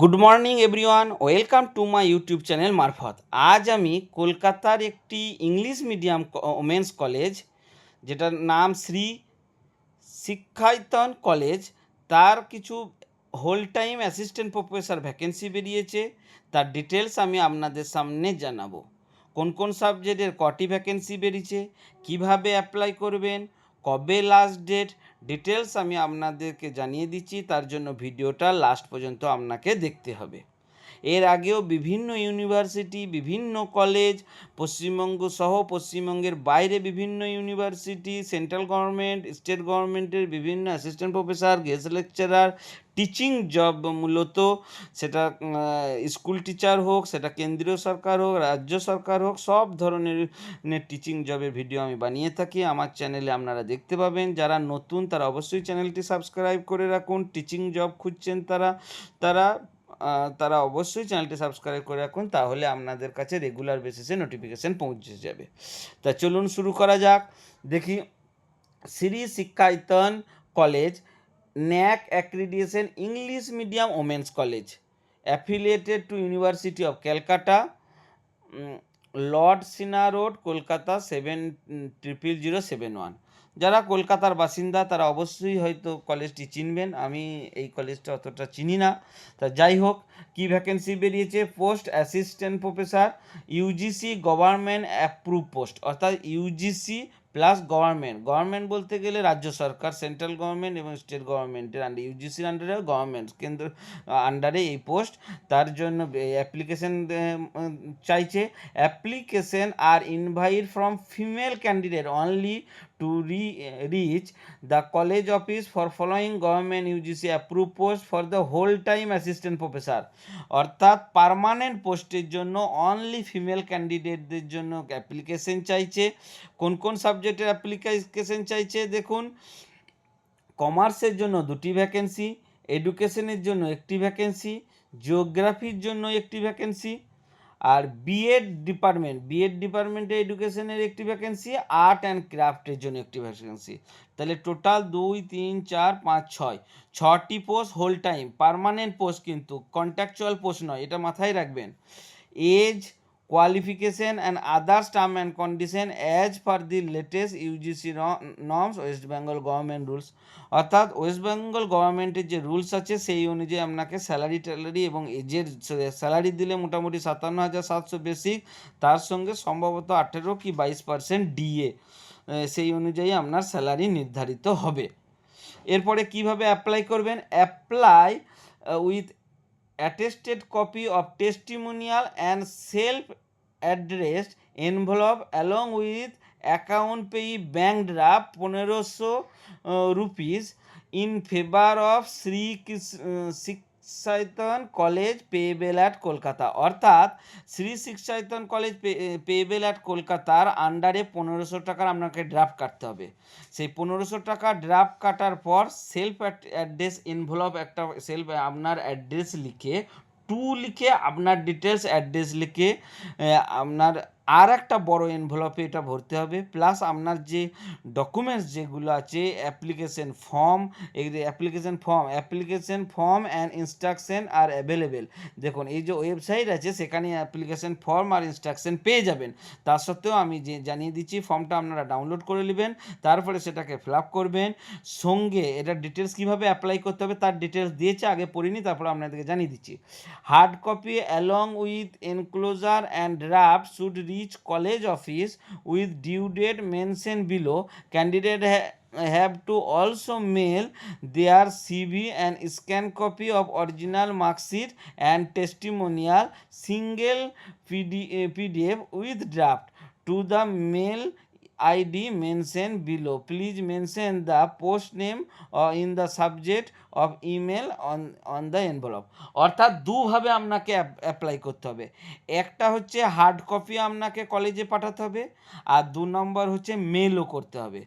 Good morning everyone, welcome to my YouTube channel মারফত। আজ আমি কলকাতার একটি ইংলিশ মিডিয়াম ওমেন্স কলেজ, যেটার নাম শ্রী শিক্ষায়তন কলেজ, তার কিছু whole time assistant professor vacancy বেরিয়েছে। তার ডিটেলস আমি আপনাদের সামনে জানাবো। কোন কোন সাবজেক্টের কটি ভ্যাকেন্সি বেরিয়েছে, কিভাবে অ্যাপ্লাই করবেন, কবে লাস্ট ডেট, ডিটেলস আমি আপনাদেরকে জানিয়ে দিচ্ছি। তার জন্য ভিডিওটা লাস্ট পর্যন্ত আপনাকে দেখতে হবে। এর আগেও বিভিন্ন ইউনিভার্সিটি, বিভিন্ন কলেজ, পশ্চিমবঙ্গ সহ পশ্চিমবঙ্গের বাইরে বিভিন্ন ইউনিভার্সিটি, সেন্ট্রাল গভর্নমেন্ট, স্টেট গভর্নমেন্টের বিভিন্ন assistant professor, guest lecturer, teaching job, মূলত সেটা স্কুল টিচার হোক, সেটা কেন্দ্রীয় সরকার হোক, রাজ্য সরকার হোক, সব ধরনের টিচিং জবের ভিডিও আমি বানিয়ে থাকি। আমার চ্যানেলে আপনারা দেখতে পাবেন। যারা নতুন তারা অবশ্যই চ্যানেলটি সাবস্ক্রাইব করে রাখুন। টিচিং জব খুঁজছেন তারা তারা তারা অবশ্যই চ্যানেলটি সাবস্ক্রাইব করে রাখুন, তাহলে আপনাদের কাছে রেগুলার বেসিসে নোটিফিকেশান পৌঁছে যাবে। তা চলুন শুরু করা যাক। দেখি, Shri Shikshayatan college, NAAC accreditation English medium women's college, affiliated to university of Calcutta, lord Sinha road, Kolkata 700071। যারা কলকাতার বাসিন্দা তারা অবশ্যই হয়তো কলেজটি চিনবেন, আমি এই কলেজটা অতটা চিনি না। তা যাই হোক, কী ভ্যাকেন্সি বেরিয়েছে, post assistant professor, UGC government approve post, অর্থাৎ ইউজিসি প্লাস গভর্নমেন্ট বলতে গেলে রাজ্য সরকার, সেন্ট্রাল গভর্নমেন্ট এবং স্টেট গভর্নমেন্টের আন্ডারে, ইউজিসির আন্ডারে গভর্নমেন্ট কেন্দ্র আন্ডারে এই পোস্ট। তার জন্য অ্যাপ্লিকেশন চাইছে। Application are invite from female candidate only to reach the college office for following government UGC approve post for the whole time assistant professor, অর্থাৎ পার্মানেন্ট পোস্টের জন্য অনলি ফিমেল ক্যান্ডিডেটদের জন্য অ্যাপ্লিকেশন চাইছে। কোন কোন সাবজেক্টের অ্যাপ্লিকেশন চাইছে দেখুন, কমার্সের জন্য 2টি ভ্যাকেন্সি, এডুকেশনের জন্য 1টি ভ্যাকেন্সি, জিওগ্রাফির জন্য 1টি ভ্যাকেন্সি, আর বিএড ডিপার্টমেন্টে এডুকেশনের 1টি ভ্যাকেন্সি, আর্ট অ্যান্ড ক্রাফটের জন্য 1টি ভ্যাকেন্সি। তাহলে টোটাল 2, 3, 4, 5, 6টি post whole time, permanent post, কিন্তু কন্ট্রাকচুয়াল পোস্ট নয়, এটা মাথায় রাখবেন। Age, qualification and others term and condition as per the latest UGC norms, West Bengal government rules, অর্থাৎ ওয়েস্ট বেঙ্গল গভর্নমেন্টের যে রুলস আছে সেই অনুযায়ী আপনাকে স্যালারি এবং এজের স্যালারি দিলে মোটামুটি 57,700 বেসিক, তার সঙ্গে সম্ভবত 18 কি 22% ডিএ, সেই অনুযায়ী আপনার স্যালারি নির্ধারিত হবে। এরপরে কিভাবে অ্যাপ্লাই করবেন, apply with attested copy of testimonial and self-addressed envelope along with account payee bank draft 1500 rupees in favor of Sri Shikshayatan college payable at Kolkata, অর্থাৎ Shri Shikshayatan college payable at কলকাতার আন্ডারে 1500 টাকার আপনাকে ড্রাফট কাটতে হবে। সেই 1500 টাকা ড্রাফট কাটার পর সেলফ অ্যাড্রেস এনভেলপ, একটা সেলফ আপনার অ্যাড্রেস লিখে, লিখে আপনার ডিটেলস অ্যাড্রেস লিখে আপনার আর একটা বড় এনভেলপে এটা ভরতে হবে, প্লাস আপনার যে ডকুমেন্টস যেগুলো আছে, application form and instruction are available. দেখুন, এই যে ওয়েবসাইট আছে সেখানে অ্যাপ্লিকেশন ফর্ম আর ইনস্ট্রাকশন পেয়ে যাবেন। তা সত্ত্বেও আমি যে জানিয়ে দিচ্ছি, ফর্মটা আপনারা ডাউনলোড করে নেবেন, তারপরে সেটাকে ফিল আপ করবেন। সঙ্গে এটা ডিটেলস কীভাবে অ্যাপ্লাই করতে হবে তার ডিটেলস দিয়েছে, আগে পড়িনি, তারপরে আপনাদেরকে জানিয়ে দিচ্ছি। Hard copy along with enclosure and draft should reach college office with due date mentioned below. Candidate have to also mail their CV and scan copy of original mark sheet and testimonial single PDF with draft to the mail ID mentioned below. Please mention the post name in the subject of email on the envelope. অর্থাৎ দুভাবে আপনাকে apply করতে হবে। একটা হচ্ছে hard copy আপনাকে কলেজে পাঠাতে হবে, আর 2 নম্বর হচ্ছে মেলও করতে হবে।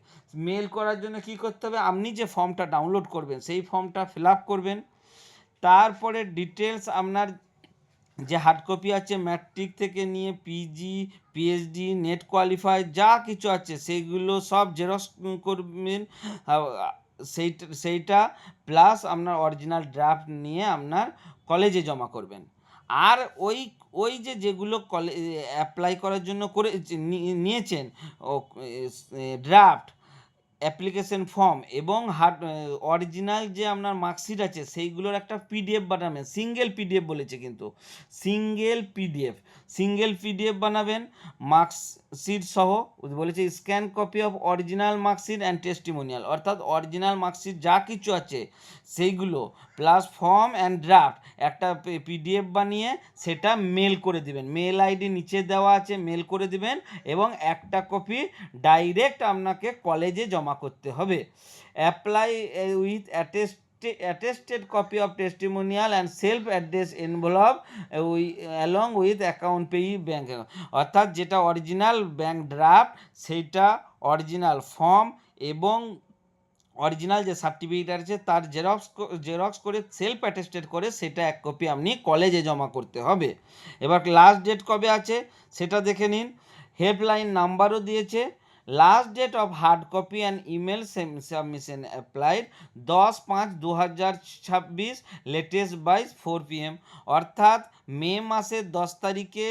মেল করার জন্য কি করতে হবে, আপনি যে ফর্মটা ডাউনলোড করবেন সেই ফর্মটা ফিল আপ করবেন, তারপরে ডিটেলস আপনার যে হার্ড কপি আছে, ম্যাট্রিক থেকে নিয়ে পিজি, পিএইচডি, নেট কোয়ালিফাই যা কিছু আছে সেইগুলো সব জেরক্স করবেন, সেইটা প্লাস আপনার অরিজিনাল ড্রাফট নিয়ে আপনার কলেজে জমা করবেন। আর ওই ওই যেগুলো অ্যাপ্লাই করার জন্য নিয়েছেন ড্রাফট, অ্যাপ্লিকেশন ফর্ম এবং অরিজিনাল যে আপনার মার্কশিট আছে সেইগুলোর একটা পিডিএফ বানাবেন। সিঙ্গেল পিডিএফ বলেছে, কিন্তু সিঙ্গেল পিডিএফ বানাবেন মার্কশিট সহ। বলেছে scan copy of original marksheet and testimonial, অর্থাৎ অরিজিনাল মার্কশিট যা কিছু আছে সেইগুলো প্লাস ফর্ম অ্যান্ড ড্রাফট একটা পিডিএফ বানিয়ে সেটা মেল করে দিবেন। মেল আইডি নিচে দেওয়া আছে, মেল করে দিবেন এবং একটা কপি ডাইরেক্ট আপনাকে কলেজে জমা করতে হবে। Apply with attested copy of testimonial and self address envelope along with account payee bank account, অর্থাৎ যেটা অরিজিনাল ব্যাংক ড্রাফট সেইটা অরিজিনাল ফর্ম এবং অরিজিনাল যে সার্টিফিকেট আছে তার জেরক্স করে সেলফ অ্যাটেস্টেড করে সেটা এক কপি আপনি কলেজে জমা করতে হবে। এবার লাস্ট ডেট কবে আছে সেটা দেখে নিন। হেল্পলাইন নাম্বারও দিয়েছে। Last date of hard copy and email submission applied 10/5/2026 latest by 4 PM, অর্থাৎ মে মাসের 10 তারিখে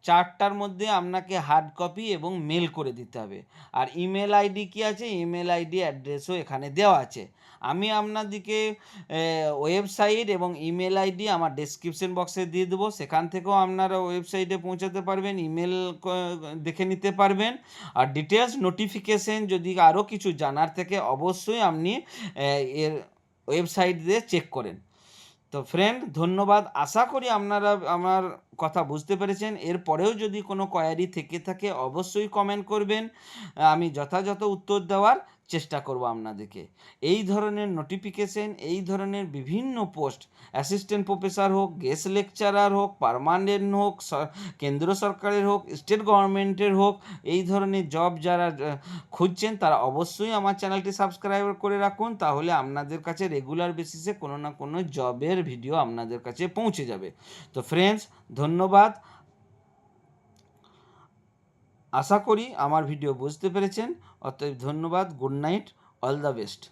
4টার মধ্যে আপনাকে হার্ড কপি এবং মেল করে দিতে হবে। আর ইমেল আইডি কী আছে, ইমেল আইডি অ্যাড্রেসও এখানে দেওয়া আছে। আমি আপনাদেরকে ওয়েবসাইট এবং ইমেল আইডি আমার ডেসক্রিপশন বক্সে দিয়ে দেবো, সেখান থেকেও আপনারা ওয়েবসাইটে পৌঁছাতে পারবেন, ইমেল দেখে নিতে পারবেন। আর ডিটেলস নোটিফিকেশন যদি আরও কিছু জানার থেকে অবশ্যই আপনি এর ওয়েবসাইট দিয়ে চেক করেন। তো ফ্রেন্ড, ধন্যবাদ। আশা করি আপনারা আমার কথা বুঝতে পেরেছেন। এরপরেও যদি কোনো কোয়ারি থেকে থাকে অবশ্যই কমেন্ট করবেন, আমি যথাযথ উত্তর দেওয়ার চেষ্টা করব আপনাদেরকে। এই ধরনের নোটিফিকেশন, এই ধরনের বিভিন্ন পোস্ট, অ্যাসিস্ট্যান্ট প্রফেসর হোক, গেস্ট লেকচারার হোক, পার্মানেন্ট হোক, কেন্দ্র সরকারের হোক, স্টেট গভর্নমেন্টের হোক, এই ধরনের জব যারা খুঁজছেন তারা অবশ্যই আমার চ্যানেলটি সাবস্ক্রাইব করে রাখুন, তাহলে আপনাদের কাছে রেগুলার বেসিসে কোনো না কোনো জবের ভিডিও আপনাদের কাছে পৌঁছে যাবে। তো ফ্রেন্ডস, ধন্যবাদ। আশা করি আমার ভিডিও বুঝতে পেরেছেন। অতএব ধন্যবাদ। Good night, all the best.